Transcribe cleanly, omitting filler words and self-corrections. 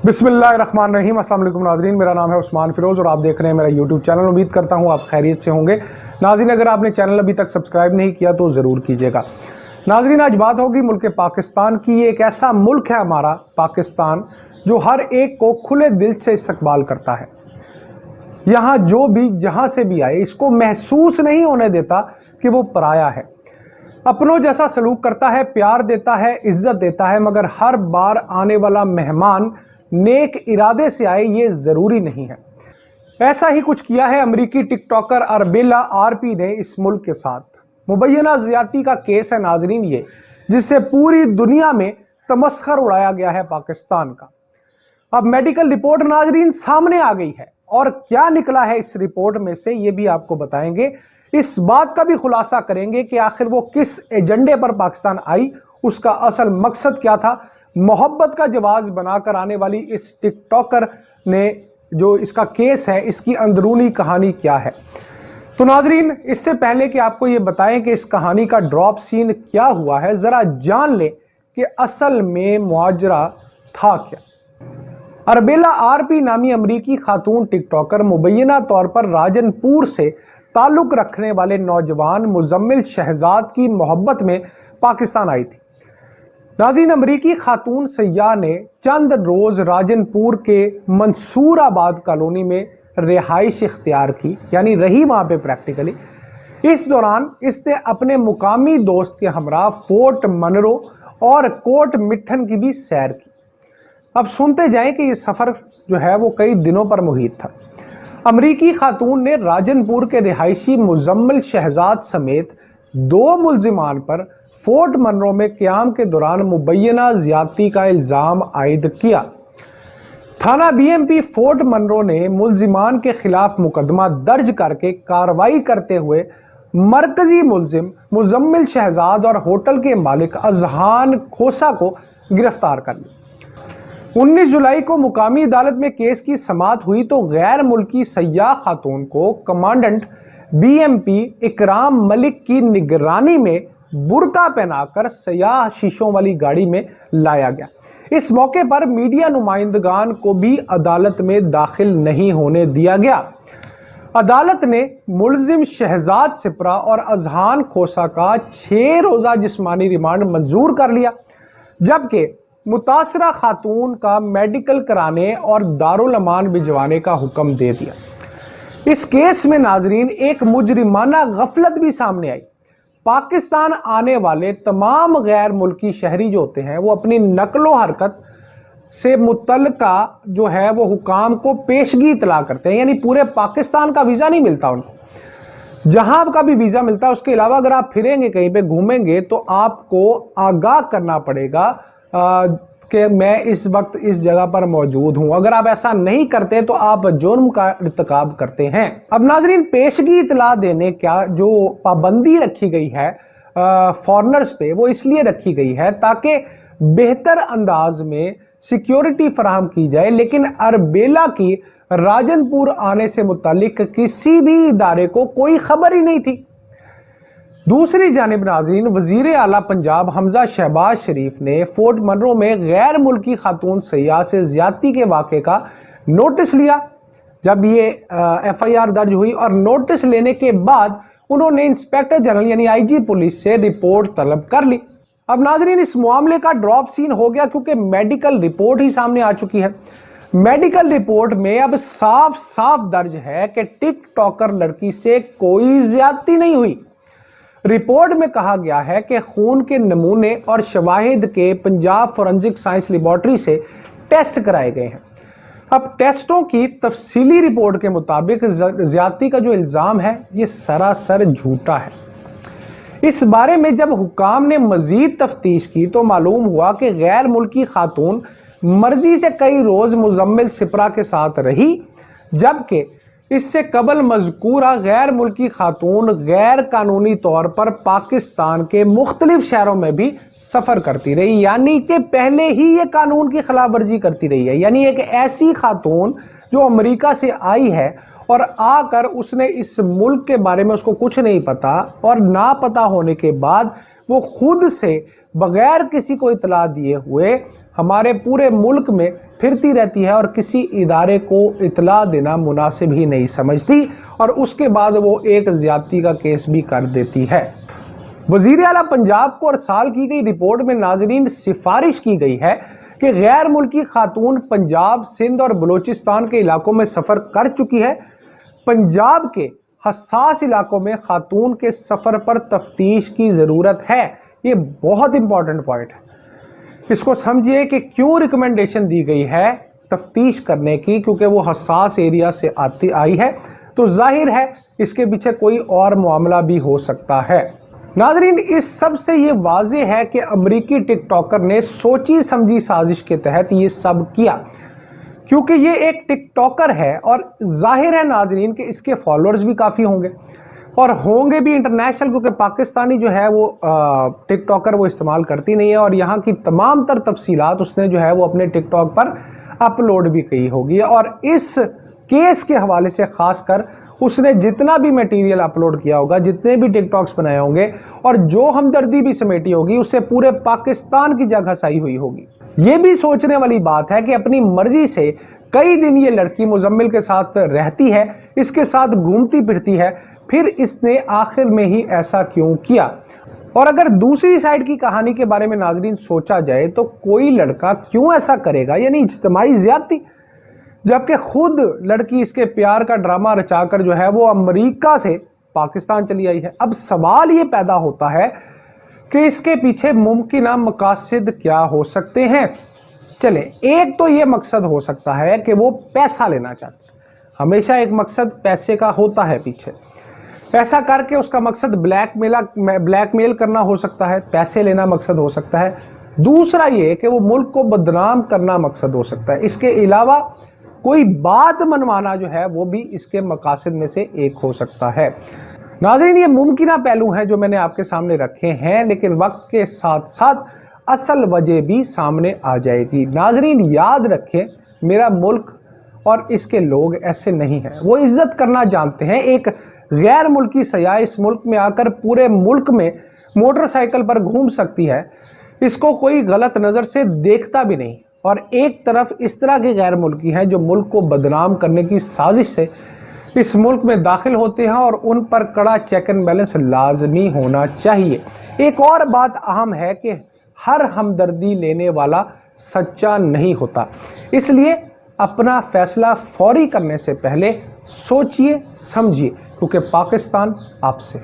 बिस्मिल्लाहिर्रहमानिर्रहीम। अस्सलाम वालेकुम नाज़रीन, मेरा नाम है उस्मान फिरोज़ और आप देख रहे हैं मेरा यूट्यूब चैनल। उम्मीद करता हूँ आप खैरियत से होंगे। नाज़रीन, अगर आपने चैनल अभी तक सब्सक्राइब नहीं किया तो ज़रूर कीजिएगा। नाज़रीन, आज बात होगी मुल्क पाकिस्तान की। एक ऐसा मुल्क है हमारा पाकिस्तान जो हर एक को खुले दिल से इस्तकबाल करता है। यहाँ जो भी जहाँ से भी आए इसको महसूस नहीं होने देता कि वो पराया है। अपनों जैसा सलूक करता है, प्यार देता है, इज्जत देता है, मगर हर बार आने वाला मेहमान नेक इरादे से आए ये ज़रूरी नहीं है। ऐसा ही कुछ किया है अमरीकी टिकटॉकर अरबेला आरपी ने इस मुल्क के साथ। मुबैना ज़्यादती का केस है नाजरीन ये, जिससे पूरी दुनिया में तमस्खर उड़ाया गया है पाकिस्तान का। अब मेडिकल रिपोर्ट नाजरीन सामने आ गई है और क्या निकला है इस रिपोर्ट में से ये भी आपको बताएंगे। इस बात का भी खुलासा करेंगे कि आखिर वो किस एजेंडे पर पाकिस्तान आई, उसका असल मकसद क्या था। मोहब्बत का जवाब बनाकर आने वाली इस टिकटॉकर ने जो इसका केस है, इसकी अंदरूनी कहानी क्या है। तो नाजरीन, इससे पहले कि आपको ये बताएं कि इस कहानी का ड्रॉप सीन क्या हुआ है, जरा जान लें कि असल में मुआजरा था क्या। अरबेला आरपी नामी अमरीकी खातून टिकटॉकर मुबैना तौर पर राजनपुर से ताल्लुक रखने वाले नौजवान मुजम्मिल शहजाद की मोहब्बत में पाकिस्तान आई थी। नाज़रीन, अमरीकी खातून सयाह ने चंद रोज़ राजनपुर के मंसूराबाद कॉलोनी में रिहाइश इख्तियार की, यानी रही वहाँ पे प्रैक्टिकली। इस दौरान इसने अपने मुकामी दोस्त के हमरा फोर्ट मनरो और कोट मिठन की भी सैर की। अब सुनते जाएं कि ये सफ़र जो है वो कई दिनों पर मुहित था। अमरीकी खातून ने राजनपुर के रिहायशी मुजम्मिल शहजाद समेत 2 मुल्जिमान पर फोर्ट मनरो में क़याम के दौरान मुबैना ज़्यादती का इल्ज़ाम आयद किया। थाना बीएमपी फोर्ट मनरो ने मुल्जिमान के खिलाफ मुकदमा दर्ज करके कार्रवाई करते हुए मरकजी मुल्जिम मुजम्मिल शहजाद और होटल के मालिक अजहान खोसा को गिरफ्तार कर लिया। 19 जुलाई को मुकामी अदालत में केस की समाअत हुई तो गैर मुल्की सयाह खातून को कमांडेंट बीएमपी इकराम मलिक की निगरानी में बुर्का पहनाकर सयाह शीशों वाली गाड़ी में लाया गया। इस मौके पर मीडिया नुमाइंदगान को भी अदालत में दाखिल नहीं होने दिया गया। अदालत ने मुल्जिम शहजाद सिपरा और अजहान खोसा का 6 रोज़ा जिस्मानी रिमांड मंजूर कर लिया, जबकि मुतासरा खातून का मेडिकल कराने और दारुल अमान भिजवाने का हुक्म दे दिया। इस केस में नाजरीन एक मुजरिमाना गफलत भी सामने आई। पाकिस्तान आने वाले तमाम गैर मुल्की शहरी जो होते हैं वो अपनी नकलो हरकत से मुतल्लिका जो है वो हुकाम को पेशगी इतला करते हैं, यानी पूरे पाकिस्तान का वीज़ा नहीं मिलता उनको। जहां आपका भी वीज़ा मिलता है उसके अलावा अगर आप फिरेंगे कहीं पे घूमेंगे तो आपको आगाह करना पड़ेगा कि मैं इस वक्त इस जगह पर मौजूद हूं। अगर आप ऐसा नहीं करते तो आप जुर्म का इर्तिकाब करते हैं। अब नाजरीन, पेशगी इतला देने क्या जो पाबंदी रखी गई है फॉरनर्स पे, वो इसलिए रखी गई है ताकि बेहतर अंदाज में सिक्योरिटी फराहम की जाए। लेकिन अरबेला की राजनपुर आने से मुतालिक किसी भी इदारे को कोई खबर ही नहीं थी। दूसरी जानिब नाज़रीन, वज़ीर आला पंजाब हमजा शहबाज शरीफ ने फोर्ट मनरो में गैर मुल्की खातून सयाह से ज़्यादती के वाक़े का नोटिस लिया। जब ये FIR दर्ज हुई और नोटिस लेने के बाद उन्होंने इंस्पेक्टर जनरल यानी IG पुलिस से रिपोर्ट तलब कर ली। अब नाज़रीन, इस मामले का ड्रॉप सीन हो गया क्योंकि मेडिकल रिपोर्ट ही सामने आ चुकी है। मेडिकल रिपोर्ट में अब साफ साफ दर्ज है कि टिकटॉकर लड़की से कोई ज़्यादती नहीं हुई। रिपोर्ट में कहा गया है कि खून के नमूने और शवाहिद के पंजाब फोरेंसिक साइंस लेबॉर्ट्री से टेस्ट कराए गए हैं। अब टेस्टों की तफसीली रिपोर्ट के मुताबिक ज़्यादती का जो इल्ज़ाम है ये सरासर झूठा है। इस बारे में जब हुकाम ने मजीद तफ्तीश की तो मालूम हुआ कि गैर मुल्की खातून मर्जी से कई रोज़ मुजम्मिल सिपरा के साथ रही, जबकि इससे कबल मज़कूरा गैर मुल्की खातून गैर कानूनी तौर पर पाकिस्तान के मुख्तलिफ शहरों में भी सफ़र करती रही, यानी कि पहले ही ये कानून की खिलाफ वर्जी करती रही है। यानी एक ऐसी खातून जो अमेरिका से आई है और आकर उसने इस मुल्क के बारे में उसको कुछ नहीं पता और ना पता होने के बाद वो खुद से बगैर किसी को इतला दिए हुए हमारे पूरे मुल्क में फिरती रहती है और किसी इदारे को इतला देना मुनासिब ही नहीं समझती और उसके बाद वो एक ज्यादती का केस भी कर देती है। वजीर आला पंजाब को अरसाल की गई रिपोर्ट में नाजरीन सिफारिश की गई है कि गैर मुल्की खातून पंजाब, सिंध और बलूचिस्तान के इलाकों में सफ़र कर चुकी है। पंजाब के हसास इलाकों में खातून के सफ़र पर तफ्तीश की ज़रूरत है। ये बहुत इंपॉर्टेंट पॉइंट है, इसको समझिए कि क्यों रिकमेंडेशन दी गई है तफ्तीश करने की, क्योंकि वो हसास एरिया से आई है, तो जाहिर है इसके पीछे कोई और मामला भी हो सकता है। नाजरीन, इस सब से ये वाज़े है कि अमरीकी टिकटॉकर ने सोची समझी साजिश के तहत ये सब किया, क्योंकि ये एक टिकटॉकर है और जाहिर है नाजरीन कि इसके फॉलोअर्स भी काफ़ी होंगे और होंगे भी इंटरनेशनल, क्योंकि पाकिस्तानी जो है वो टिकटॉकर वो इस्तेमाल करती नहीं है और यहाँ की तमाम तर तफसीलात उसने जो है वो अपने टिकटॉक पर अपलोड भी की होगी। और इस केस के हवाले से ख़ासकर उसने जितना भी मटेरियल अपलोड किया होगा, जितने भी टिकटॉक्स बनाए होंगे और जो हमदर्दी भी समेटी होगी, उससे पूरे पाकिस्तान की जगह सही हुई होगी। ये भी सोचने वाली बात है कि अपनी मर्जी से कई दिन ये लड़की मुजम्मिल के साथ रहती है, इसके साथ घूमती फिरती है, फिर इसने आखिर में ही ऐसा क्यों किया। और अगर दूसरी साइड की कहानी के बारे में नाजरीन सोचा जाए तो कोई लड़का क्यों ऐसा करेगा, यानी इज्तिमाई ज़्यादती, जबकि खुद लड़की इसके प्यार का ड्रामा रचाकर जो है वो अमेरिका से पाकिस्तान चली आई है। अब सवाल ये पैदा होता है कि इसके पीछे मुमकिन मकासद क्या हो सकते हैं। चले, एक तो ये मकसद हो सकता है कि वो पैसा लेना चाहते हैं, हमेशा एक मकसद पैसे का होता है पीछे, ऐसा करके उसका मकसद ब्लैकमेल करना हो सकता है, पैसे लेना मकसद हो सकता है। दूसरा ये कि वो मुल्क को बदनाम करना मकसद हो सकता है। इसके अलावा कोई बात मनवाना जो है वो भी इसके मकासद में से एक हो सकता है। नाज़रीन, ये मुमकिन पहलू हैं जो मैंने आपके सामने रखे हैं, लेकिन वक्त के साथ साथ असल वजह भी सामने आ जाएगी। नाज़रीन, याद रखें, मेरा मुल्क और इसके लोग ऐसे नहीं हैं। वो इज्जत करना जानते हैं। एक गैर मुल्की सयाह इस मुल्क में आकर पूरे मुल्क में मोटरसाइकिल पर घूम सकती है, इसको कोई गलत नज़र से देखता भी नहीं। और एक तरफ इस तरह के गैर मुल्की हैं जो मुल्क को बदनाम करने की साजिश से इस मुल्क में दाखिल होते हैं और उन पर कड़ा चेक एंड बैलेंस लाजमी होना चाहिए। एक और बात अहम है कि हर हमदर्दी लेने वाला सच्चा नहीं होता, इसलिए अपना फैसला फौरी करने से पहले सोचिए समझिए, क्योंकि पाकिस्तान आपसे